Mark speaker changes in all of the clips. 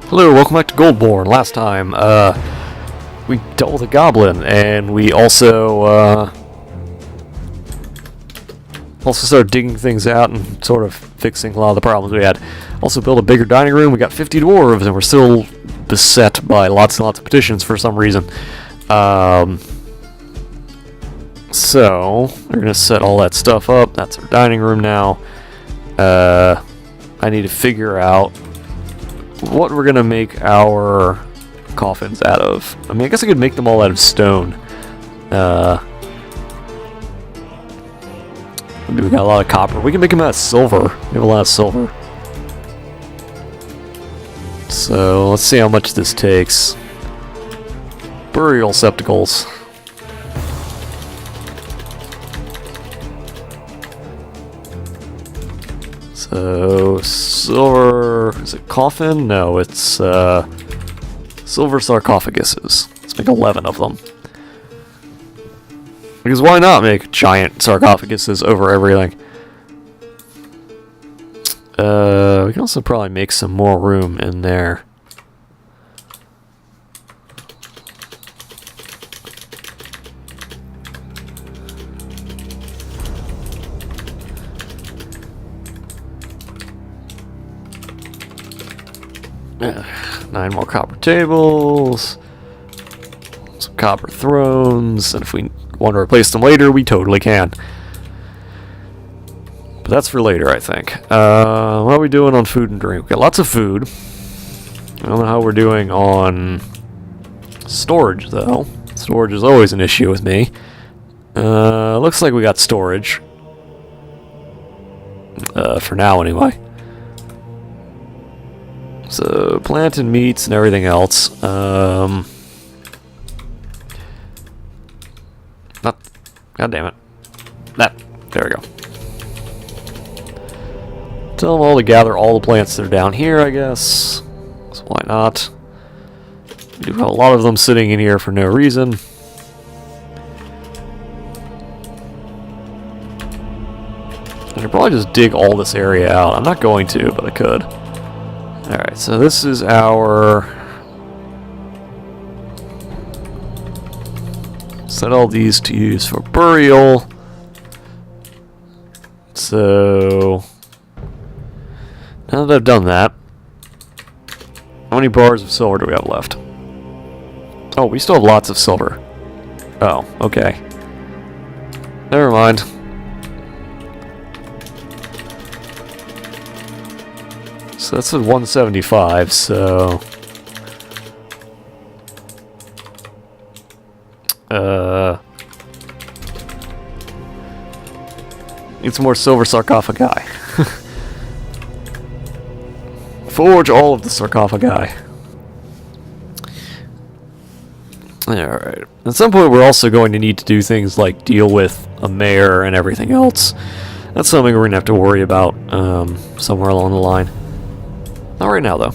Speaker 1: Hello, welcome back to Goldborn. Last time, we dealt with a goblin, and we also started digging things out and sort of fixing a lot of the problems we had. Also built a bigger dining room. We got 50 dwarves, and we're still beset by lots and lots of petitions for some reason. So, we're going to set all that stuff up. That's our dining room now. I need to figure out what we're going to make our coffins out of. I mean, I guess I could make them all out of stone. We got a lot of copper. We can make them out of silver. We have a lot of silver. So, let's see how much this takes. Burial septicles. So, silver... is it coffin? No, it's, silver sarcophaguses. Let's make 11 of them. Because why not make giant sarcophaguses over everything? We can also probably make some more room in there. Nine more copper tables, some copper thrones, and if we want to replace them later, we totally can. But that's for later, I think. What are we doing on food and drink? We got lots of food. I don't know how we're doing on storage, though. Storage is always an issue with me. Looks like we got storage. For now, anyway. So, plant and meats and everything else. God damn it. There we go. Tell them all to gather all the plants that are down here, I guess. So why not? We do have a lot of them sitting in here for no reason. I should probably just dig all this area out. I'm not going to, but I could. Alright, so this is our... set all these to use for burial. So... now that I've done that... how many bars of silver do we have left? Oh, we still have lots of silver. Oh, okay. Never mind. So that's at 175, so... need some more silver sarcophagi. Forge all of the sarcophagi. Alright. At some point we're also going to need to do things like deal with a mayor and everything else. That's something we're going to have to worry about somewhere along the line. Not right now, though.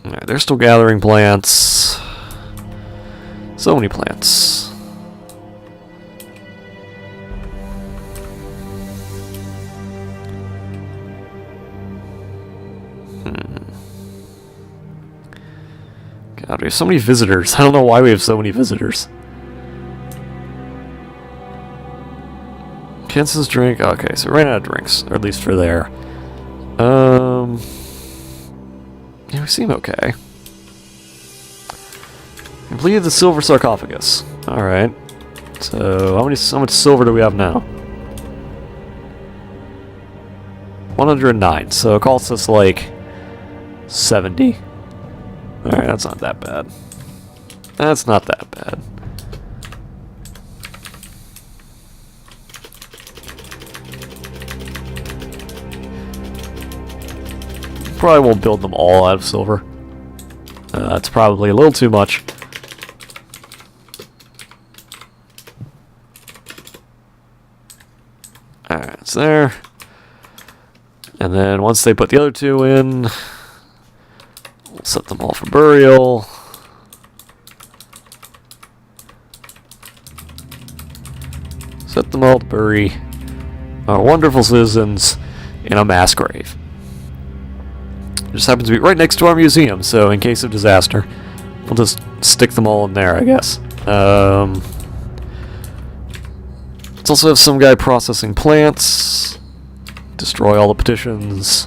Speaker 1: Alright, they're still gathering plants. So many plants. God, we have so many visitors. I don't know why we have so many visitors. Kansas drink. Okay, so we ran out of drinks, or at least for there. Yeah, we seem okay. Completed the silver sarcophagus. Alright. So, how much silver do we have now? 109. So, it costs us like 70. Alright, that's not that bad. That's not that bad. Probably won't build them all out of silver. That's probably a little too much. Alright, it's there. And then once they put the other two in, we'll set them all for burial. Set them all to bury our wonderful citizens in a mass grave. just happens to be right next to our museum, so in case of disaster, we'll just stick them all in there, I guess. Let's also have some guy processing plants. Destroy all the petitions.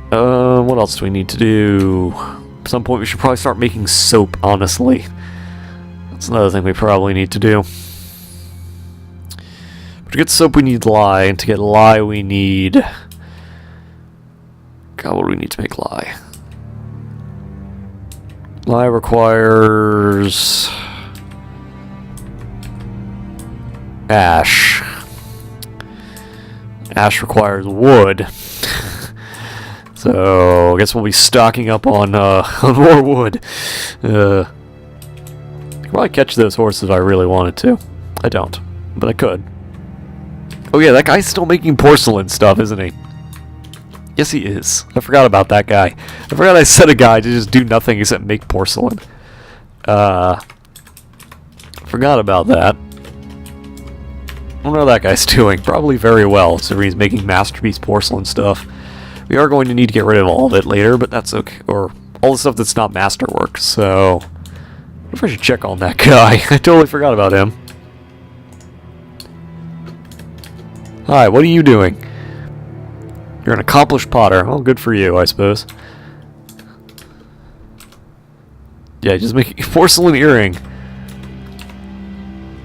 Speaker 1: What else do we need to do? At some point we should probably start making soap, honestly. That's another thing we probably need to do. But to get soap we need lye, and to get lye we need... God, what do we need to make lye? Lye requires... ash. Ash requires wood. So, I guess we'll be stocking up on more wood. I could probably catch those horses if I really wanted to. I don't, but I could. Oh yeah, that guy's still making porcelain stuff, isn't he? Yes, he is. I forgot about that guy. I forgot I set a guy to just do nothing except make porcelain. Forgot about that. I wonder how that guy's doing. Probably very well, so he's making masterpiece porcelain stuff. We are going to need to get rid of all of it later, but that's okay. Or all the stuff that's not masterwork, so... I wonder if I should check on that guy. I totally forgot about him. Hi, what are you doing? You're an accomplished potter. Oh, good for you, I suppose. Yeah, just making a porcelain earring.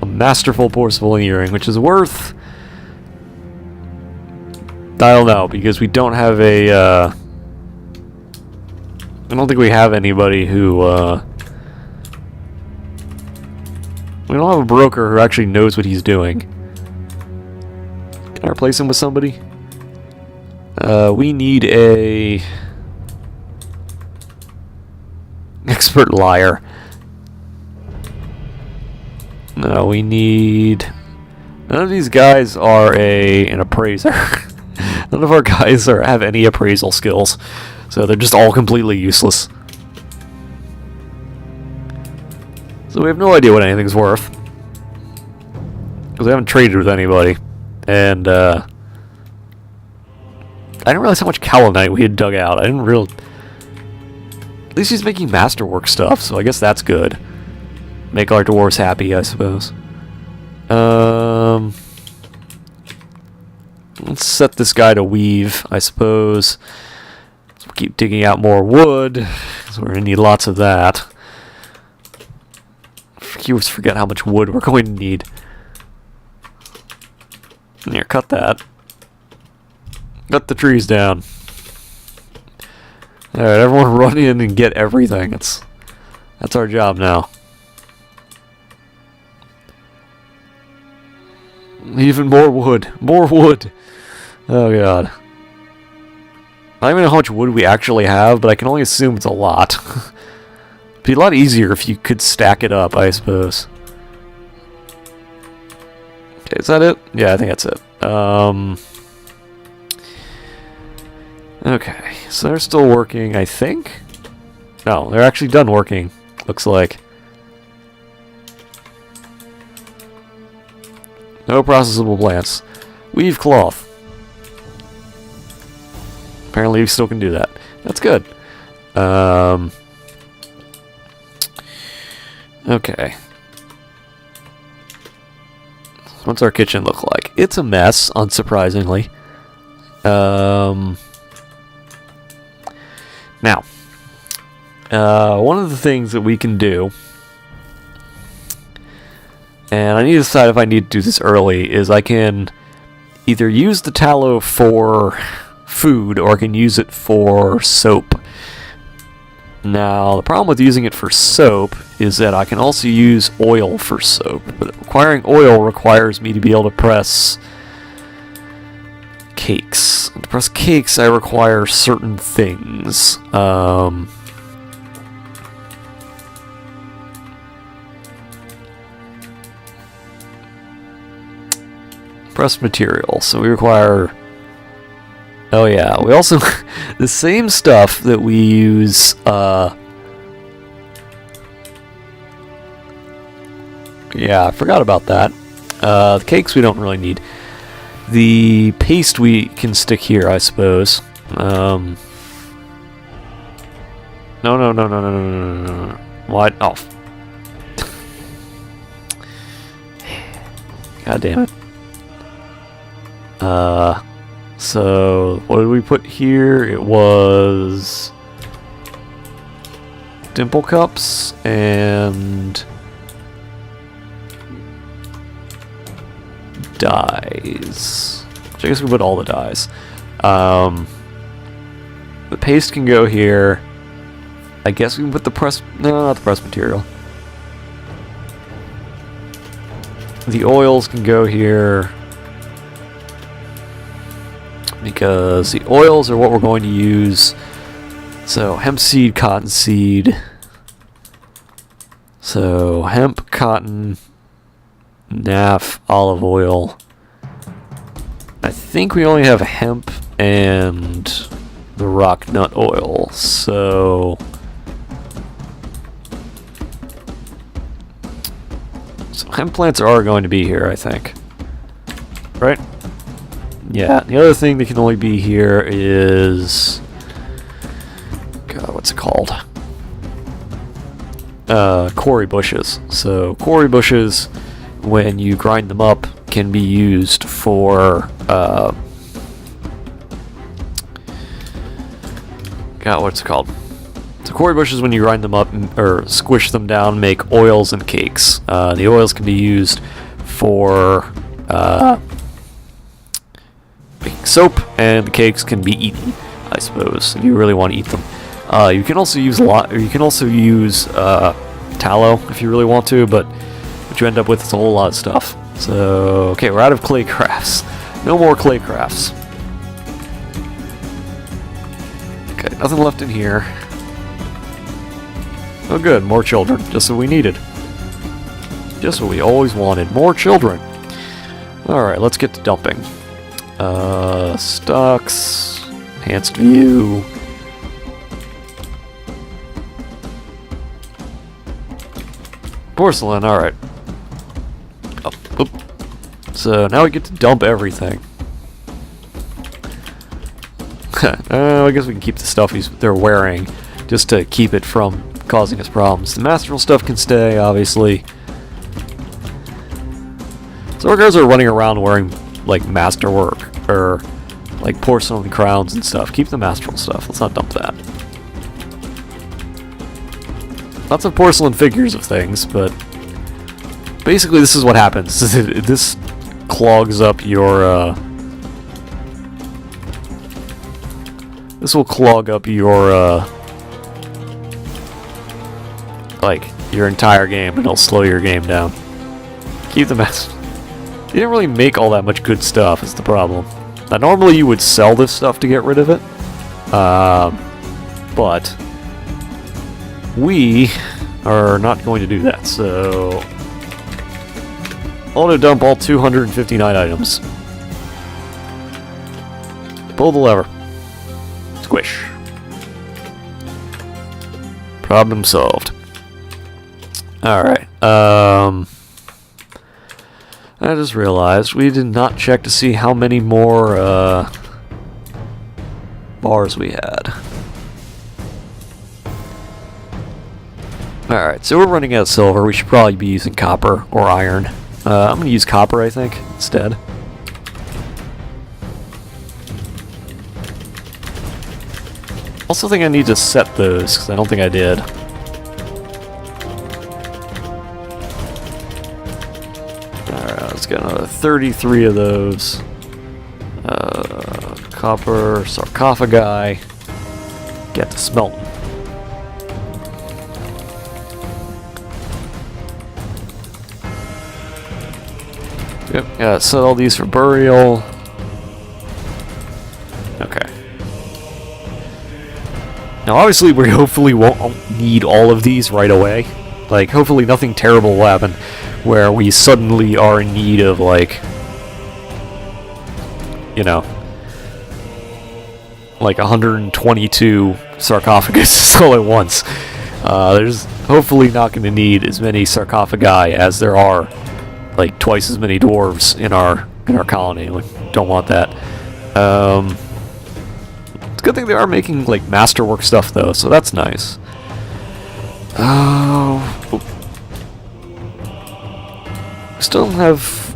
Speaker 1: A masterful porcelain earring, which is worth... I don't know, because we don't have a, I don't think we have anybody who, we don't have a broker who actually knows what he's doing. Can I replace him with somebody? We need a... expert liar. No, we need... None of these guys are an appraiser. None of our guys have any appraisal skills, so they're just all completely useless. So we have no idea what anything's worth, because we haven't traded with anybody, and I didn't realize how much Kaolinite we had dug out. I didn't real. At least he's making masterwork stuff, so I guess that's good. Make our dwarves happy, I suppose. Let's set this guy to weave, I suppose. So we'll keep digging out more wood, because we're going to need lots of that. I always forget how much wood we're going to need. Here, cut that. Cut the trees down. Alright, everyone run in and get everything. That's our job now. Even more wood. More wood! Oh god. I don't even know how much wood we actually have, but I can only assume it's a lot. It'd be a lot easier if you could stack it up, I suppose. Okay, is that it? Yeah, I think that's it. Okay, so they're still working, I think? No, they're actually done working, looks like. No processable plants. Weave cloth. Apparently we still can do that. That's good. Okay. What's our kitchen look like? It's a mess, unsurprisingly. Now, one of the things that we can do, and I need to decide if I need to do this early, is I can either use the tallow for food or I can use it for soap. Now, the problem with using it for soap is that I can also use oil for soap, but acquiring oil requires me to be able to press cakes. And to press cakes, I require certain things. Press material, so we require... Oh yeah, we also... the same stuff that we use, yeah, I forgot about that. The cakes we don't really need. The paste we can stick here, I suppose. No, no, no, no, no, no, no, no, no. What? Oh. God damn it. So, what did we put here? It was... dimple cups and... dyes. Which I guess we put all the dyes. The paste can go here. I guess we can put the press... no, not the press material. The oils can go here. Because the oils are what we're going to use. So, hemp seed, cotton seed. So, hemp, cotton, naff, olive oil. I think we only have hemp and the rock nut oil, so hemp plants are going to be here, I think. Right? Yeah, the other thing that can only be here is... God, what's it called? Quarry bushes. So, quarry bushes, when you grind them up, can be used for... God, what's it called? So quarry bushes, when you grind them up or squish them down, make oils and cakes. The oils can be used for making soap, and the cakes can be eaten, I suppose, if you really want to eat them. You can also use tallow if you really want to, but what you end up with is a whole lot of stuff. So, okay, we're out of clay crafts. No more clay crafts. Okay, nothing left in here. Oh good, more children. Just what we needed. Just what we always wanted. More children. Alright, let's get to dumping. Stocks. Enhanced view. Porcelain, alright. Oh, oop. So now we get to dump everything. I guess we can keep the stuff they're wearing, just to keep it from causing us problems. The masterful stuff can stay, obviously. So our guys are running around wearing, like, masterwork, or, like, porcelain crowns and stuff. Keep the masterful stuff. Let's not dump that. Lots of porcelain figures of things, but basically this is what happens. This clogs up your, this will clog up your, like, your entire game, and it'll slow your game down. Keep the mess. You didn't really make all that much good stuff, is the problem. Now, normally you would sell this stuff to get rid of it, but we are not going to do that, so auto dump all 259 items. Pull the lever. Squish. Problem solved. Alright, I just realized we did not check to see how many more, bars we had. Alright, so we're running out of silver. We should probably be using copper or iron. I'm gonna use copper, I think, instead. Also think I need to set those, because I don't think I did. Alright, let's get another 33 of those. Copper sarcophagi. Get to smelting. Yep, yeah, set all these for burial. Okay. Now, obviously, we hopefully won't need all of these right away. Like, hopefully nothing terrible will happen where we suddenly are in need of, like, you know, like 122 sarcophaguses all at once. There's hopefully not going to need as many sarcophagi as there are, like, twice as many dwarves in our colony. We don't want that. Let's good thing they are making, like, masterwork stuff, though, so that's nice. Oh... Still don't have...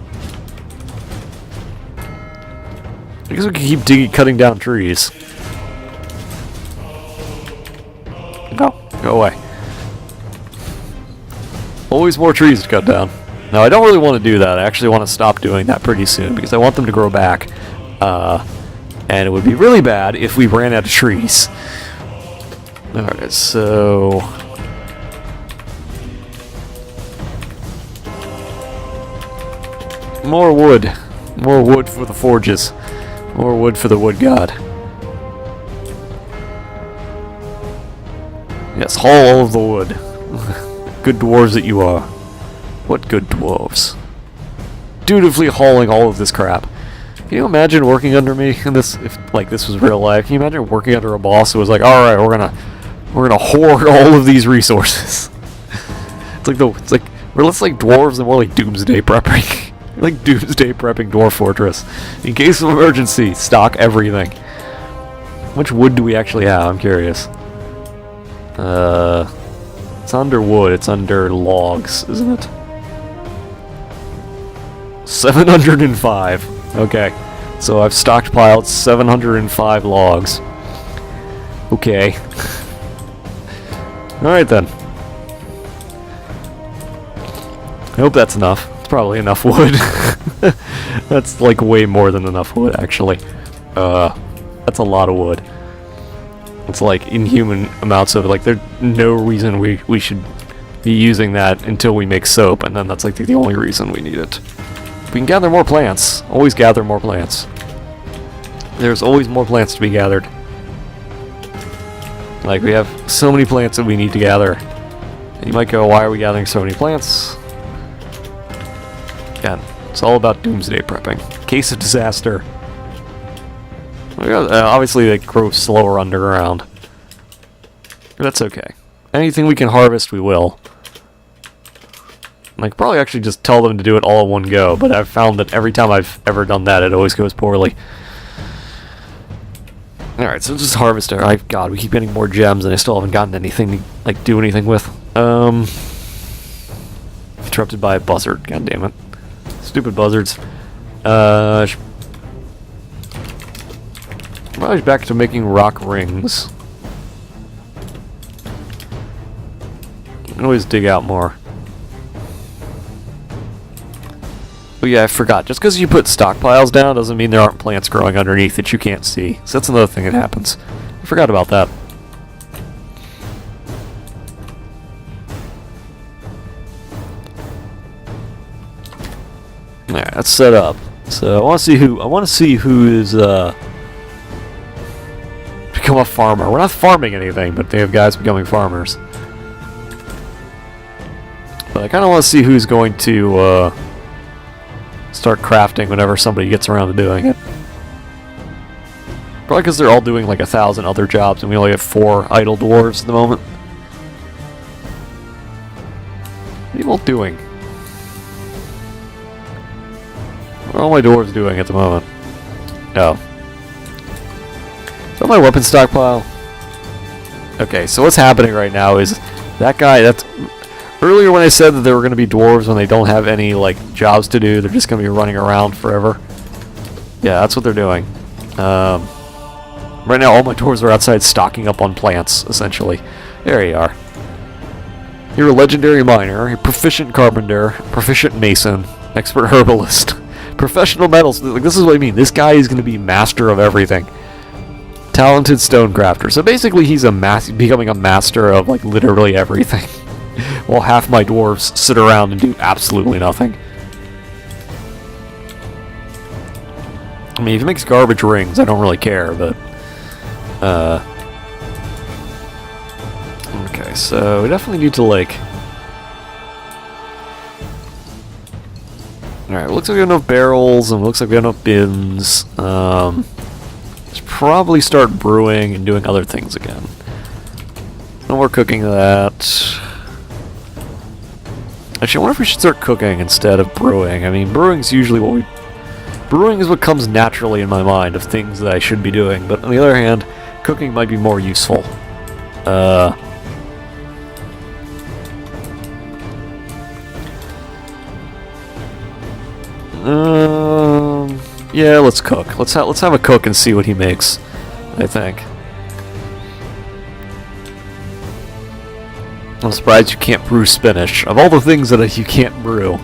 Speaker 1: I guess we can keep cutting down trees. No, go away. Always more trees to cut down. Now, I don't really want to do that. I actually want to stop doing that pretty soon, because I want them to grow back. And it would be really bad if we ran out of trees. Alright, so... More wood. More wood for the forges. More wood for the wood god. Yes, haul all of the wood. Good dwarves that you are. What good dwarves. Dutifully hauling all of this crap. Can you imagine working under me in this, if like this was real life? Can you imagine working under a boss who was like, alright, we're gonna hoard all of these resources. it's like we're less like dwarves and more like doomsday prepping. Like doomsday prepping dwarf fortress. In case of emergency, stock everything. How much wood do we actually have? I'm curious. It's under wood, it's under logs, isn't it? 705. Okay. So I've stockpiled 705 logs. Okay. Alright then. I hope that's enough. It's probably enough wood. That's like way more than enough wood, actually. That's a lot of wood. It's like inhuman amounts of it. Like, there's no reason we should be using that until we make soap, and then that's like the only reason we need it. We can gather more plants. Always gather more plants. There's always more plants to be gathered. Like, we have so many plants that we need to gather. And you might go, why are we gathering so many plants? Again, it's all about doomsday prepping. Case of disaster. Obviously, they grow slower underground. But that's okay. Anything we can harvest, we will. I could probably actually just tell them to do it all in one go, but I've found that every time I've ever done that, it always goes poorly. Alright, so just harvest it. God, we keep getting more gems, and I still haven't gotten anything to, like, do anything with. Interrupted by a buzzard, god damn it. Stupid buzzards. Probably back to making rock rings. You can always dig out more. Oh yeah, I forgot. Just because you put stockpiles down doesn't mean there aren't plants growing underneath that you can't see. So that's another thing that happens. I forgot about that. Alright, that's set up. So I want to see who is become a farmer. We're not farming anything, but they have guys becoming farmers. But I kind of want to see who's going to start crafting whenever somebody gets around to doing it. Probably because they're all doing like 1,000 other jobs and we only have 4 idle dwarves at the moment. What are you all doing? What are all my dwarves doing at the moment? Oh. Is that my weapon stockpile? Okay, so what's happening right now is that guy, that's... Earlier when I said that there were going to be dwarves when they don't have any, like, jobs to do, they're just going to be running around forever. Yeah, that's what they're doing. Right now all my dwarves are outside stocking up on plants, essentially. There you are. You're a legendary miner, a proficient carpenter, proficient mason, expert herbalist, professional metals. Like, this is what I mean. This guy is going to be master of everything. Talented stonecrafter. So basically he's becoming a master of, like, literally everything. While half my dwarves sit around and do absolutely nothing. I mean, if he makes garbage rings, I don't really care, but... Okay, so we definitely need to, like... Alright, it looks like we have enough barrels, and it looks like we have enough bins. Let's probably start brewing and doing other things again. No more cooking that. Actually, I wonder if we should start cooking instead of brewing. I mean, brewing's usually brewing is what comes naturally in my mind of things that I should be doing, but on the other hand, Cooking might be more useful. Yeah, let's cook. Let's have a cook and see what he makes, I think. I'm surprised you can't brew spinach. Of all the things that you can't brew.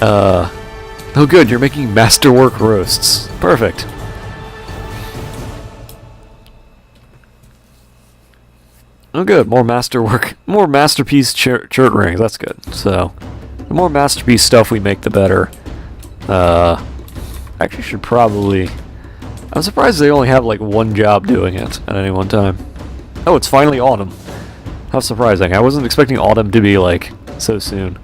Speaker 1: Oh good, you're making masterwork roasts. Perfect. Oh good, more masterwork, more masterpiece shirt rings, that's good. So, the more masterpiece stuff we make, the better. Actually should probably... I'm surprised they only have like one job doing it at any one time. Oh, it's finally autumn. How surprising. I wasn't expecting autumn to be like so soon.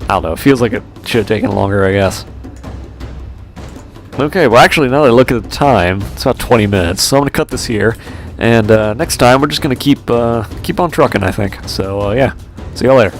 Speaker 1: I don't know, it feels like it should have taken longer, I guess. Okay, well actually now that I look at the time, it's about 20 minutes, so I'm gonna cut this here. And next time we're just gonna keep on trucking, I think. So yeah, see y'all later.